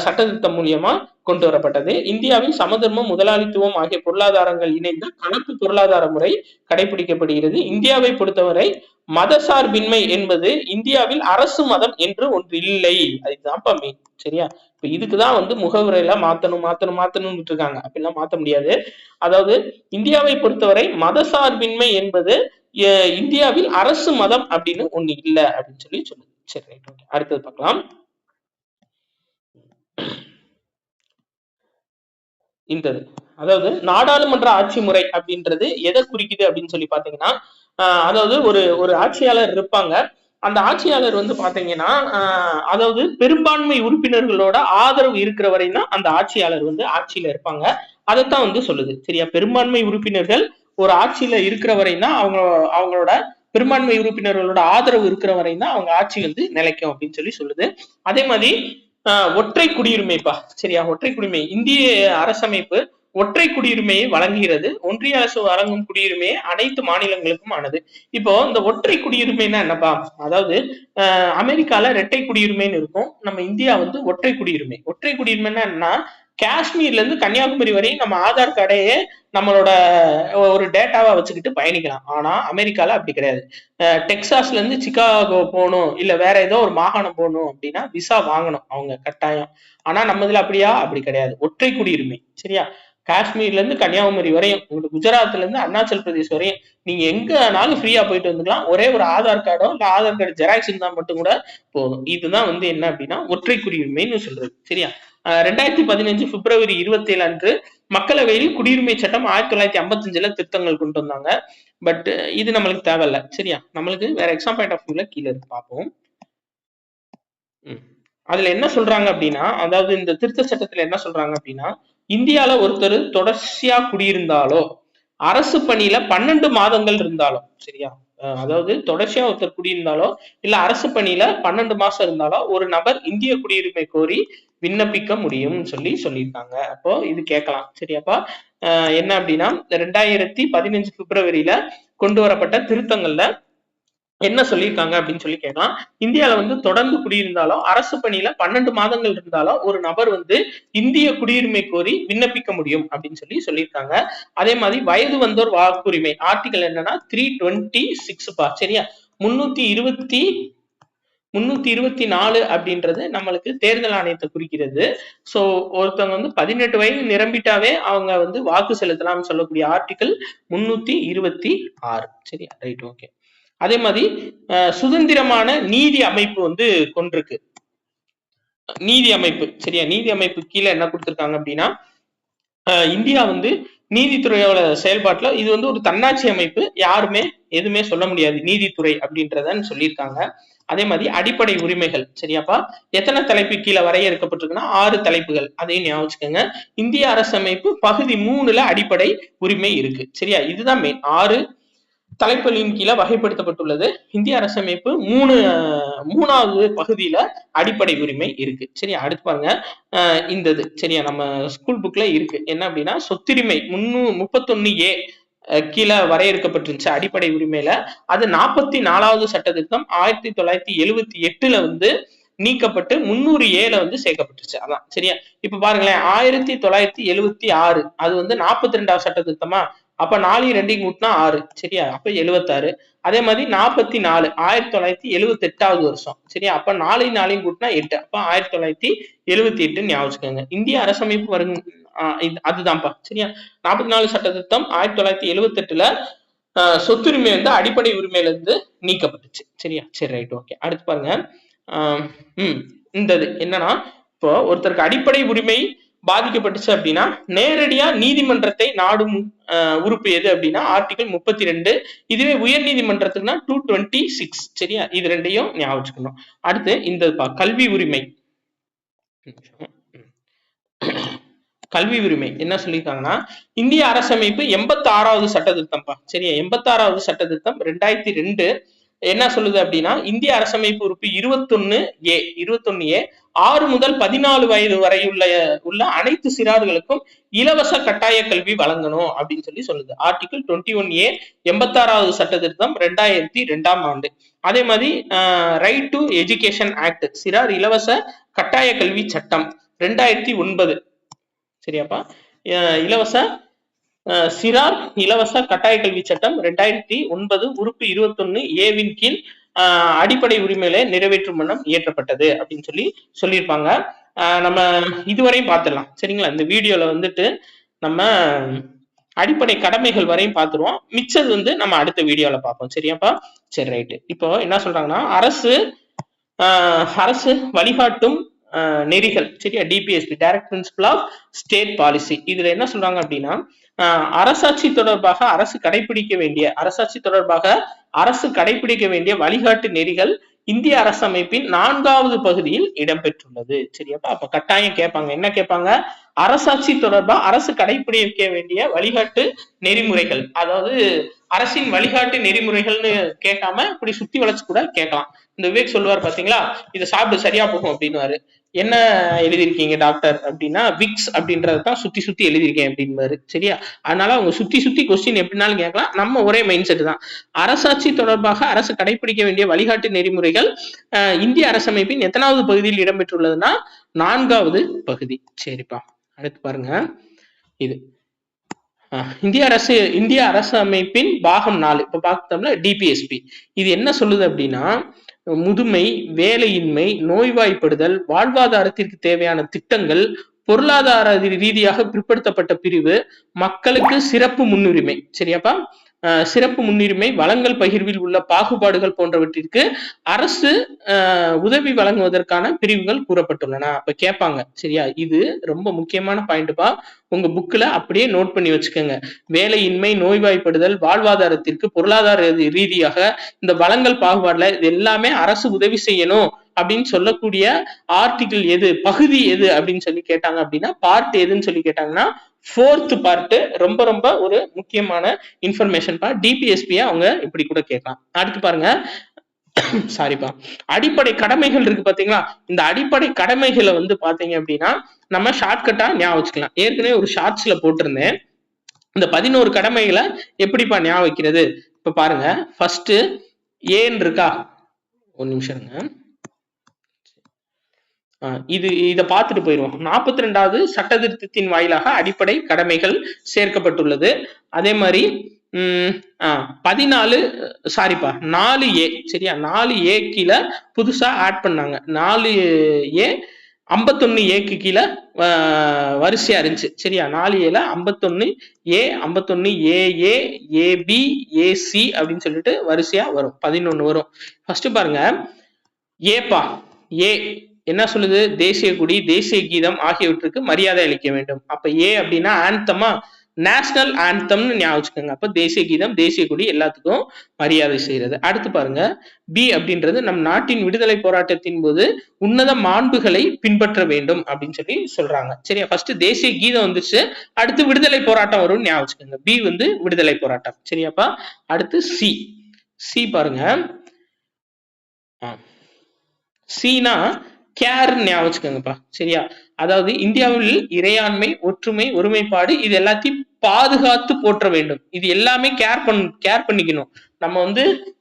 சட்டத்திட்டம் மூலியமா கொண்டு வரப்பட்டது. இந்தியாவில் சமதர்மம், முதலாளித்துவம் ஆகிய பொருளாதாரங்கள் இணைந்த கலப்பு பொருளாதார முறை கடைபிடிக்கப்படுகிறது. இந்தியாவை பொறுத்தவரை மதசார்பின்மை என்பது இந்தியாவில் அரசு மதம் என்று ஒன்று இல்லை. அதுதான் மெயின். சரியா? இப்ப இதுக்குதான் வந்து முகவுரையில மாத்தணும் இருக்காங்க. அப்படிலாம் மாத்த முடியாது. அதாவது இந்தியாவை பொறுத்தவரை மதசார்பின்மை என்பது இந்தியாவில் அரசு மதம் அப்படின்னு ஒண்ணு இல்லை அப்படின்னு சொல்லுது. சரி, அடுத்தது பார்க்கலாம். இந்தது அதாவது நாடாளுமன்ற ஆட்சி முறை அப்படின்றது எதை குறிக்குது அப்படின்னு சொல்லி பாத்தீங்கன்னா, அதாவது ஒரு ஆட்சியாளர் இருப்பாங்க. அந்த ஆட்சியாளர் வந்து பாத்தீங்கன்னா அதாவது பெரும்பான்மை உறுப்பினர்களோட ஆதரவு இருக்கிற வரையும் தான் அந்த ஆட்சியாளர் வந்து ஆட்சியில இருப்பாங்க. அதைத்தான் வந்து சொல்லுது. சரியா? பெரும்பான்மை உறுப்பினர்கள் ஒரு ஆட்சியில இருக்கிற வரையும் தான் அவங்களோட பெரும்பான்மை உறுப்பினர்களோட ஆதரவு இருக்கிற வரையும் தான் அவங்க ஆட்சி வந்து நிலைக்கும் அப்படின்னு சொல்லுது. அதே மாதிரி ஒற்றை குடியுரிமைப்பா. சரியா? ஒற்றை குடியுரிமை இந்திய அரசமைப்பு ஒற்றை குடியுரிமையை வழங்குகிறது. ஒன்றிய அரசு வழங்கும் குடியுரிமையை அனைத்து மாநிலங்களுக்கும் ஆனது. இப்போ இந்த ஒற்றை குடியுரிமைன்னா என்னப்பா? அதாவது அமெரிக்கால இரட்டை குடியுரிமைன்னு இருக்கும். நம்ம இந்தியா வந்து ஒற்றை குடியுரிமை. ஒற்றை குடியுரிமைன்னா என்ன? காஷ்மீர்ல இருந்து கன்னியாகுமரி வரையும் நம்ம ஆதார் கார்டையே நம்மளோட ஒரு டேட்டாவா வச்சுக்கிட்டு பயணிக்கலாம். ஆனா அமெரிக்கால அப்படி கிடையாது. டெக்சாஸ்ல இருந்து சிகாகோ போகணும், இல்ல வேற ஏதோ ஒரு மாகாணம் போகணும் அப்படின்னா விசா வாங்கணும் அவங்க கட்டாயம். ஆனா நம்ம இதுல அப்படியா? அப்படி கிடையாது. ஒற்றை குடியுரிமை. சரியா? காஷ்மீர்ல இருந்து கன்னியாகுமரி வரையும், உங்களுக்கு குஜராத்ல இருந்து அருணாச்சல் பிரதேஷ் வரையும் நீங்க எங்கனாலும் ஃப்ரீயா போயிட்டு வந்துக்கலாம். ஒரே ஒரு ஆதார் கார்டோ இல்ல ஆதார் கார்டு ஜெராக்ஸ் இருந்தா மட்டும் கூட போதும். இதுதான் வந்து என்ன அப்படின்னா ஒற்றை குடியுரிமைன்னு சொல்றது. சரியா? 2015 பிப்ரவரி 27 அன்று மக்களவையில் குடியுரிமை சட்டம் 1955ல திருத்தங்கள் கொண்டு வந்தாங்க. பட் இது நம்மளுக்கு தேவையில்ல. சரியா? நம்மளுக்கு வேற எக்ஸாம் பாயிண்ட் ஆஃப் வியூல கீழே இருக்கு பார்ப்போம். அதுல என்ன சொல்றாங்க அப்படின்னா, அதாவது இந்த திருத்த சட்டத்துல என்ன சொல்றாங்க அப்படின்னா, இந்தியால ஒருத்தர் தொடர்ச்சியா குடியிருந்தாலோ அரசு பணியில 12 மாதங்கள் இருந்தாலோ, சரியா? அதாவது தொடர்ச்சியா ஒருத்தர் குடியிருந்தாலோ இல்ல அரசு பணியில 12 மாசம் இருந்தாலோ ஒரு நபர் இந்திய குடியுரிமை கோரி விண்ணப்பிக்க முடியும் சொல்லியிருக்காங்க. அப்போ இது கேட்கலாம். சரியாப்பா? என்ன அப்படின்னா 2015 பிப்ரவரியில கொண்டு வரப்பட்ட திருத்தங்கள்ல என்ன சொல்லியிருக்காங்க அப்படின்னு கேட்கலாம். இந்தியால வந்து தொடர்ந்து குடியிருந்தாலும் அரசு பணியில 12 மாதங்கள் இருந்தாலும் ஒரு நபர் வந்து இந்திய குடியுரிமை கோரி விண்ணப்பிக்க முடியும் அப்படின்னு சொல்லியிருக்காங்க. அதே மாதிரி வயது வந்தோர் வாக்குரிமை ஆர்டிகல் என்னன்னா 326 சரியா? 324 அப்படின்றது நம்மளுக்கு தேர்தல் ஆணையத்தை குறிக்கிறது. சோ ஒருத்தவங்க வந்து 18 வயது நிரம்பிட்டாவே அவங்க வந்து வாக்கு செலுத்தலாம்னு சொல்லக்கூடிய ஆர்டிகல் 326. சரியா? Right, okay. அதே மாதிரி சுதந்திரமான நீதி அமைப்பு வந்து கொண்டிருக்கு. நீதி அமைப்பு. சரியா? நீதி அமைப்பு கீழே என்ன கொடுத்திருக்காங்க அப்படின்னா, இந்தியா வந்து நீதித்துறையோட செயல்பாட்டுல இது வந்து ஒரு தன்னாட்சி அமைப்பு. யாருமே எதுவுமே சொல்ல முடியாது நீதித்துறை அப்படின்றதன்னு சொல்லியிருக்காங்க. அதே மாதிரி அடிப்படை உரிமைகள். சரியாப்பா? எத்தனை தலைப்பு கீழே வரையறுக்கப்பட்டிருக்குன்னா 6 தலைப்புகள். அதையும் ஞாபகம் வச்சுக்கோங்க. இந்திய அரசமைப்பு பகுதி 3ல அடிப்படை உரிமை இருக்கு. சரியா? இதுதான் மெயின். 6 தலைப்புகளின் கீழே வகைப்படுத்தப்பட்டுள்ளது. இந்திய அரசமைப்பு 3வது பகுதியில அடிப்படை உரிமை இருக்கு. சரியா? அடுத்து பாருங்க இந்த இது. சரியா? நம்ம ஸ்கூல் புக்ல இருக்கு. என்ன அப்படின்னா சொத்துரிமை 31A கீழே வரையறுக்கப்பட்டிருந்துச்சு அடிப்படை உரிமையில. அது 44வது சட்ட திருத்தம் 1978ல வந்து நீக்கப்பட்டு 300Aல வந்து சேர்க்கப்பட்டுருச்சு. அதான். சரியா? இப்ப பாருங்களேன் 1976 அது வந்து 42வது சட்ட திருத்தமா? அப்ப 4 2 கூட்டினா 6. சரியா? அப்ப 76. அதே மாதிரி 44 1978வது வருஷம். சரியா? அப்ப 4 4 கூட்டினா 8. அப்ப 1978 ஞாபகம் வச்சுக்கோங்க. இந்திய அரசமைப்பு வரும் அதுதான்ப்பா. சரியா? 44 சட்ட திருத்தம் 1978ல சொத்துரிமை வந்து அடிப்படை உரிமையில இருந்து நீக்கப்பட்டுச்சு. சரியா? சரி, ரைட், ஓகே. அடுத்து பாருங்க இந்த என்னன்னா இப்போ ஒருத்தருக்கு அடிப்படை உரிமை பாதிக்கப்பட்டுச்சு அப்படின்னா நேரடியா நீதிமன்றத்தை நாடும் உறுப்பு எது அப்படின்னா ஆர்டிகல் 32. இதுவே உயர் நீதிமன்றத்துக்குன்னா 226. சரியா? இது ரெண்டையும் ஞாபகம் வச்சுக்கணும். அடுத்து இந்த கல்வி உரிமை. கல்வி உரிமை என்ன சொல்லியிருக்காங்கன்னா இந்திய அரசமைப்பு 86வது சட்ட திருத்தம்ப்பா. சரியா? 86வது சட்ட திருத்தம் 2002 என்ன சொல்லுது அப்படின்னா, இந்திய அரசமைப்பு உறுப்பு 21A 6 முதல் 14 வயது வரை உள்ள அனைத்து சிறார்களுக்கும் இலவச கட்டாய கல்வி வழங்கணும் அப்படின்னு சொல்லுது. ஆர்டிகிள் 21A 86வது சட்ட திருத்தம் 2002ஆம் ஆண்டு. அதே மாதிரி ரைட் டு எஜுகேஷன் ஆக்ட், சிறார் இலவச கட்டாய கல்வி சட்டம் 2009. சரியாப்பா? இலவச சிறார் இலவச கட்டாய கல்வி சட்டம் 2009 உறுப்பு 21A கீழ் அடிப்படை உரிமைகளை நிறைவேற்றும் வண்ணம் இயற்றப்பட்டது அப்படின்னு சொல்லியிருப்பாங்க. நம்ம இதுவரையும் பார்த்துடலாம். சரிங்களா? இந்த வீடியோல வந்துட்டு நம்ம அடிப்படை கடமைகள் வரையும் பார்த்துருவோம். மிச்சது நம்ம அடுத்த வீடியோல பார்ப்போம். சரியாப்பா? சரி, ரைட்டு. இப்போ என்ன சொல்றாங்கன்னா, அரசு வழிகாட்டும் நெறிகள், சரியா? DPSP, direct principle of state policy. இதுல என்ன சொல்றாங்க அப்படின்னா, அரசாட்சி தொடர்பாக அரசு கடைபிடிக்க வேண்டிய வழிகாட்டு நெறிகள் இந்திய அரசமைப்பின் 4வது பகுதியில் இடம்பெற்றுள்ளது. சரியாப்பா? அப்ப கட்டாயம் கேட்பாங்க. என்ன கேட்பாங்க? அரசாட்சி தொடர்பா அரசு கடைபிடிக்க வேண்டிய வழிகாட்டு நெறிமுறைகள், அதாவது அரசின் வழிகாட்டு நெறிமுறைகள்னு கேட்காம இப்படி சுத்தி வளைச்சு கூட கேட்கலாம். இந்த விவேக் சொல்லுவார் பாத்தீங்களா, இதை சாப்பிட்டு சரியா போகும் அப்படின்னு. என்ன எழுதியிருக்கீங்க டாக்டர் அப்படின்னா, விக்ஸ் அப்படின்றதான் சுத்தி எழுதியிருக்கேன் அப்படின்னு. சரியா? அதனால அவங்க சுத்தி கொஸ்டின் எப்படினாலும் கேட்கலாம். நம்ம ஒரே மைண்ட் செட் தான். அரசாட்சி தொடர்பாக அரசு கடைபிடிக்க வேண்டிய வழிகாட்டு நெறிமுறைகள் இந்திய அரசமைப்பின் எத்தனாவது பகுதியில் இடம்பெற்றுள்ளதுன்னா 4வது பகுதி. சரிப்பா, அடுத்து பாருங்க. இது இந்திய அரசமைப்பின் பாகம் 4. இப்ப பார்த்தோம்னா டிபிஎஸ்பி. இது என்ன சொல்லுது அப்படின்னா, முதுமை, வேலையின்மை, நோய்வாய்ப்படுதல், வாழ்வாதாரத்திற்கு தேவையான திட்டங்கள், பொருளாதார ரீதியாக பிற்படுத்தப்பட்ட பிரிவு, மக்களுக்கு சிறப்பு முன்னுரிமை. சரியாப்பா? சிறப்பு முன்னுரிமை, வளங்கள் பகிர்வில் உள்ள பாகுபாடுகள் போன்றவற்றிற்கு அரசு உதவி வழங்குவதற்கான பிரிவுகள் கூறப்பட்டுள்ளன. அப்ப கேட்பாங்க. சரியா? இது ரொம்ப முக்கியமான பாயிண்ட்பா. உங்க புக்ல அப்படியே நோட் பண்ணி வச்சுக்கோங்க. வேலையின்மை, நோய்வாய்ப்படுதல், வாழ்வாதாரத்திற்கு பொருளாதார ரீதியாக இந்த வளங்கள் பாகுபாடுல இது எல்லாமே அரசு உதவி செய்யணும் அப்படின்னு சொல்லக்கூடிய ஆர்டிகிள் எது, பகுதி எது அப்படின்னு கேட்டாங்க அப்படின்னா, பார்ட் எதுன்னு கேட்டாங்கன்னா 4th பார்ட். ரொம்ப ரொம்ப ஒரு முக்கியமான இன்ஃபர்மேஷன் பா. டிபிஎஸ்பி அவங்க இப்படி கூட கேட்கலாம். அடுத்து பாருங்க. சாரிப்பா, அடிப்படை கடமைகள் இருக்கு பாத்தீங்களா? இந்த அடிப்படை கடமைகளை பாத்தீங்க அப்படின்னா நம்ம ஷார்ட்கட்டா ஞாபகம் வச்சுக்கலாம். ஏற்கனவே ஒரு ஷார்ட்ஸ்ல போட்டிருந்தேன். இந்த 11 கடமைகளை எப்படிப்பா ஞாபகம் வைக்கிறது? இப்ப பாருங்க, ஃபர்ஸ்ட் ஏன்னு இருக்கா? ஒரு நிமிஷம் இருங்க. இதை பார்த்துட்டு போயிடுவோம். 42வது சட்ட திருத்தத்தின் வாயிலாக அடிப்படை கடமைகள் சேர்க்கப்பட்டுள்ளது. அதே மாதிரி 4A, சரியா? 4A கீழே புதுசா ஆட் பண்ணாங்க. 4A 51A கீழே வரிசையா இருந்துச்சு. சரியா? 4Aல 51A, 51AA, AB, AC அப்படின்னு சொல்லிட்டு வரிசையா வரும். 11 வரும். ஃபர்ஸ்ட் பாருங்க, ஏப்பா. ஏ என்ன சொல்லுது? தேசிய கொடி, தேசிய கீதம் ஆகியவற்றுக்கு மரியாதை அளிக்க வேண்டும். அப்ப ஏ அப்படின்னா ஆந்தமா, நேஷனல் ஆந்தம்னு ஞாபகம் வச்சுக்கோங்க. அப்ப தேசிய கீதம், தேசிய கொடி எல்லாத்துக்கும் மரியாதை செய்யறது. அடுத்து பாருங்க, பி அப்படின்றது நம் நாட்டின் விடுதலை போராட்டத்தின் போது உன்னத மாண்புகளை பின்பற்ற வேண்டும் அப்படின்னு சொல்றாங்க. சரியா? ஃபர்ஸ்ட் தேசிய கீதம் வந்துச்சு, அடுத்து விடுதலை போராட்டம் வரும்னு ஞாபகம் வச்சுக்கோங்க. பி விடுதலை போராட்டம். சரியாப்பா? அடுத்து சி பாருங்க. சீனா கேர் ஞாபகம் வச்சுக்கோங்கப்பா. சரியா? அதாவது இந்தியாவில் இறையாண்மை, ஒற்றுமை, ஒருமைப்பாடு இது எல்லாத்தையும் பாதுகாத்து போற்ற வேண்டும். இது எல்லாமே கேர் பண்ணிக்கணும். நம்ம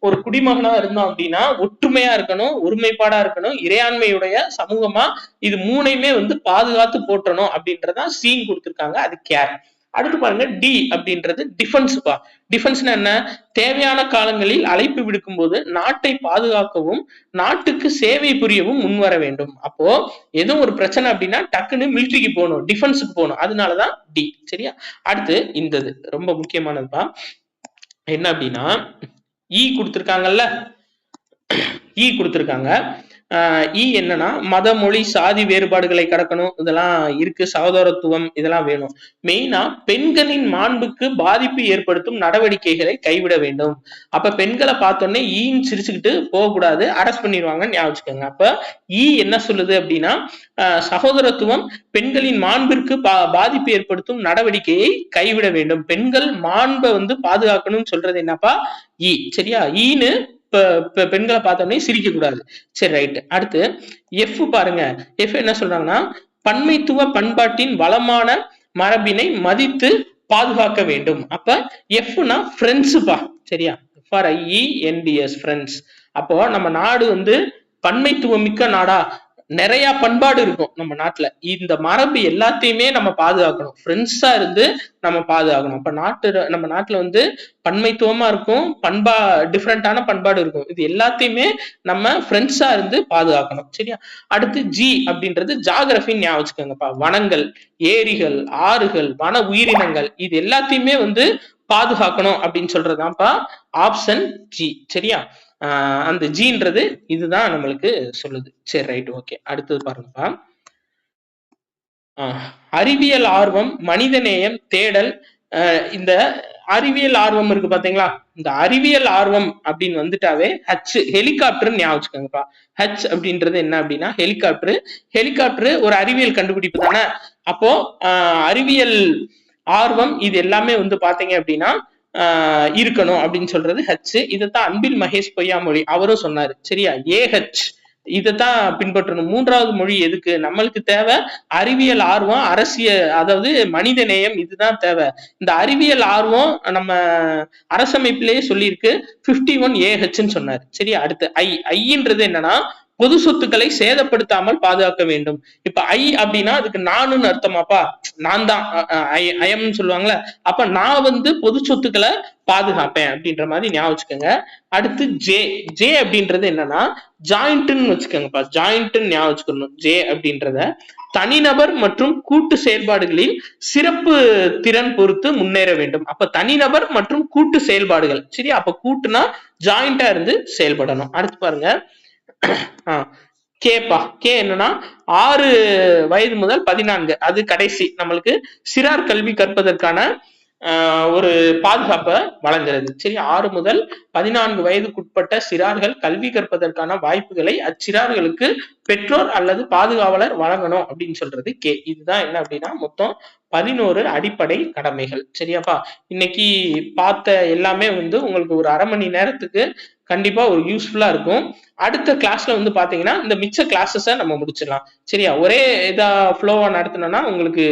ஒரு குடிமகனா இருந்தோம் அப்படின்னா ஒற்றுமையா இருக்கணும், ஒருமைப்பாடா இருக்கணும், இறையாண்மையுடைய சமூகமா இது மூணையுமே பாதுகாத்து போற்றணும் அப்படின்றதான் சீன் கொடுத்திருக்காங்க. அது கேர். அடுத்து பாருங்க, டி அப்படின்றது டிஃபென்ஸ்பா. டிஃபென்ஸ்னா என்ன? தேவையான காலங்களில் அழைப்பு விடுக்கும் போது நாட்டை பாதுகாக்கவும் நாட்டுக்கு சேவை புரியவும் முன்வர வேண்டும். அப்போ எதுவும் ஒரு பிரச்சனை அப்படின்னா டக்குன்னு மிலிட்டரிக்கு போகணும், டிஃபென்ஸுக்கு போகணும். அதனாலதான் டி. சரியா? அடுத்து இந்தது ரொம்ப முக்கியமானதுப்பா. என்ன அப்படின்னா, இ கொடுத்திருக்காங்கல்ல, இ கொடுத்திருக்காங்க. என்னன்னா, மத, மொழி, சாதி வேறுபாடுகளை கடக்கணும், இதெல்லாம் இருக்கு. சகோதரத்துவம் இதெல்லாம் வேணும். மெயினா பெண்களின் மாண்புக்கு பாதிப்பு ஏற்படுத்தும் நடவடிக்கைகளை கைவிட வேண்டும். அப்ப பெண்களை பார்த்தோன்னே ஈன்னு சிரிச்சுக்கிட்டு போகக்கூடாது, அரெஸ்ட் பண்ணிடுவாங்கன்னு ஞாபகம் வச்சுக்கோங்க. அப்ப என்ன சொல்லுது அப்படின்னா, சகோதரத்துவம் பெண்களின் மாண்பிற்கு பாதிப்பு ஏற்படுத்தும் நடவடிக்கையை கைவிட வேண்டும். பெண்கள் மாண்பை பாதுகாக்கணும்னு சொல்றது என்னப்பா? சரியா? ஈன்னு பெண்களை பார்த்தோன்னே சிரிக்க கூடாது. சரி ரைட். அடுத்து எஃப் பாருங்க. எஃப் என்ன சொல்றாங்கன்னா பன்மைத்துவ பண்பாட்டின் வளமான மரபினை மதித்து பாதுகாக்க வேண்டும். அப்ப எஃப்னா ஃப்ரெண்ட்ஸுப்பா. சரியா? For IENDS friends. அப்போ நம்ம நாடு வந்து பன்மைத்துவம் மிக்க நாடா, நிறைய பண்பாடு இருக்கும் நம்ம நாட்டுல. இந்த மரபு எல்லாத்தையுமே நம்ம பாதுகாக்கணும். ஃப்ரெண்ட்ஸா இருந்து நம்ம பாதுகாக்கணும். அப்ப நம்ம நாட்டுல வந்து பன்மைத்துவமா இருக்கும், டிஃப்ரெண்டான பண்பாடு இருக்கும். இது எல்லாத்தையுமே நம்ம ஃப்ரெண்ட்ஸா இருந்து பாதுகாக்கணும். சரியா? அடுத்து ஜி அப்படின்றது ஜாகிரபின்னு ஞாபகம் வச்சுக்கோங்கப்பா. வனங்கள், ஏரிகள், ஆறுகள், வன உயிரினங்கள் இது எல்லாத்தையுமே வந்து பாதுகாக்கணும் அப்படின்னு சொல்றதுதான்ப்பா ஆப்ஷன் ஜி. சரியா? அந்த ஜீன்றது இதுதான் நம்மளுக்கு சொல்லுது. சரி ரைட் ஓகே. அடுத்தது பாருங்கப்பா. அறிவியல் ஆர்வம், மனிதநேயம், தேடல். இந்த அறிவியல் ஆர்வம் இருக்கு பாத்தீங்களா? இந்த அறிவியல் ஆர்வம் அப்படின்னு வந்துட்டாவே ஹச் ஹெலிகாப்டர் ஞாபகம் வச்சுக்கோங்கப்பா. ஹச் அப்படின்றது என்ன அப்படின்னா ஹெலிகாப்டர் ஒரு அறிவியல் கண்டுபிடிப்பு தானே. அப்போ அறிவியல் ஆர்வம் இது எல்லாமே வந்து பாத்தீங்க அப்படின்னா இருக்கணும் அப்படின்னு சொல்றது ஹச். இதைத்தான் அன்பில் மகேஷ் பொய்யாமொழி அவரும் சொன்னாரு. சரியா? ஏஹெச் இதைத்தான் பின்பற்றணும். மூன்றாவது மொழி எதுக்கு? நம்மளுக்கு தேவை அறிவியல் ஆர்வம், அரசியல், அதாவது மனித நேயம், இதுதான் தேவை. இந்த அறிவியல் ஆர்வம் நம்ம அரசமைப்பிலேயே சொல்லியிருக்கு. 51 AHன்னு சொன்னாரு. சரியா? அடுத்து ஐன்றது என்னன்னா பொது சொத்துக்களை சேதப்படுத்தாமல் பாதுகாக்க வேண்டும். இப்ப அப்படின்னா அதுக்கு நானுன்னு அர்த்தமாப்பா. நான் தான் ஐஎம்னு சொல்லுவாங்கல்ல. அப்ப நான் வந்து பொது சொத்துக்களை பாதுகாப்பேன் அப்படின்ற மாதிரி ஞாபகம் வச்சுக்கோங்க. அடுத்து ஜே அப்படின்றது என்னன்னா ஜாயிண்ட்னு வச்சுக்கோங்கப்பா. ஜாயிண்ட்னு ஞாபகம் வச்சுக்கணும். ஜே அப்படின்றத தனிநபர் மற்றும் கூட்டு செயல்பாடுகளில் சிறப்பு திறன் பொறுத்து முன்னேற வேண்டும். அப்ப தனிநபர் மற்றும் கூட்டு செயல்பாடுகள். சரி? அப்ப கூட்டுனா ஜாயிண்டா இருந்து செயல்படணும். அடுத்து பாருங்க கேப்பா. கே என்னன்னா 6 வயது முதல் 14 அது கடைசி நம்மளுக்கு சிறார் கல்வி கற்பதற்கான ஒரு பாதுகாப்பை வழங்குறது. சரி? 6 முதல் 14 வயதுக்குட்பட்ட சிறார்கள் கல்வி கற்பதற்கான வாய்ப்புகளை அச்சிறார்களுக்கு பெற்றோர் அல்லது பாதுகாவலர் வழங்கணும் அப்படின்னு சொல்றது கே. இதுதான் என்ன அப்படின்னா மொத்தம் 11 அடிப்படை கடமைகள். சரியாப்பா? இன்னைக்கு பார்த்த எல்லாமே வந்து உங்களுக்கு ஒரு அரை மணி நேரத்துக்கு கண்டிப்பா ஒரு யூஸ்ஃபுல்லா இருக்கும். அடுத்த கிளாஸ்ல வந்து பாத்தீங்கன்னா இந்த மிச்ச கிளாஸஸை நம்ம முடிச்சிடலாம். சரியா? ஒரே இதா ஃப்ளோவா நடத்தினோம்னா உங்களுக்கு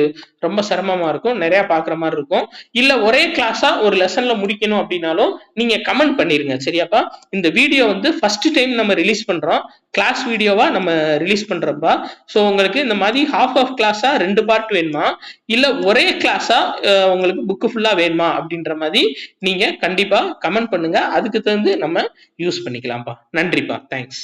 ரொம்ப சிரமமா இருக்கும், நிறைய பாக்குற மாதிரி இருக்கும். இல்ல ஒரே கிளாஸா ஒரு லெசன்ல முடிக்கணும் அப்படின்னாலும் நீங்க கமெண்ட் பண்ணிருங்க. சரியாப்பா? இந்த வீடியோ வந்து ஃபர்ஸ்ட் டைம் நம்ம ரிலீஸ் பண்றோம், கிளாஸ் வீடியோவா நம்ம ரிலீஸ் பண்றோம்ப்பா. ஸோ உங்களுக்கு இந்த மாதிரி ஹாஃப் ஆஃப் கிளாஸா 2 பார்ட் வேணுமா, இல்ல ஒரே கிளாஸா உங்களுக்கு புக்கு ஃபுல்லா வேணுமா அப்படின்ற மாதிரி நீங்க கண்டிப்பா கமெண்ட் பண்ணுங்க. அதுக்கு தகுந்து நம்ம யூஸ் பண்ணிக்கலாம்ப்பா. நன்றிப்பா. தேங்க்ஸ்.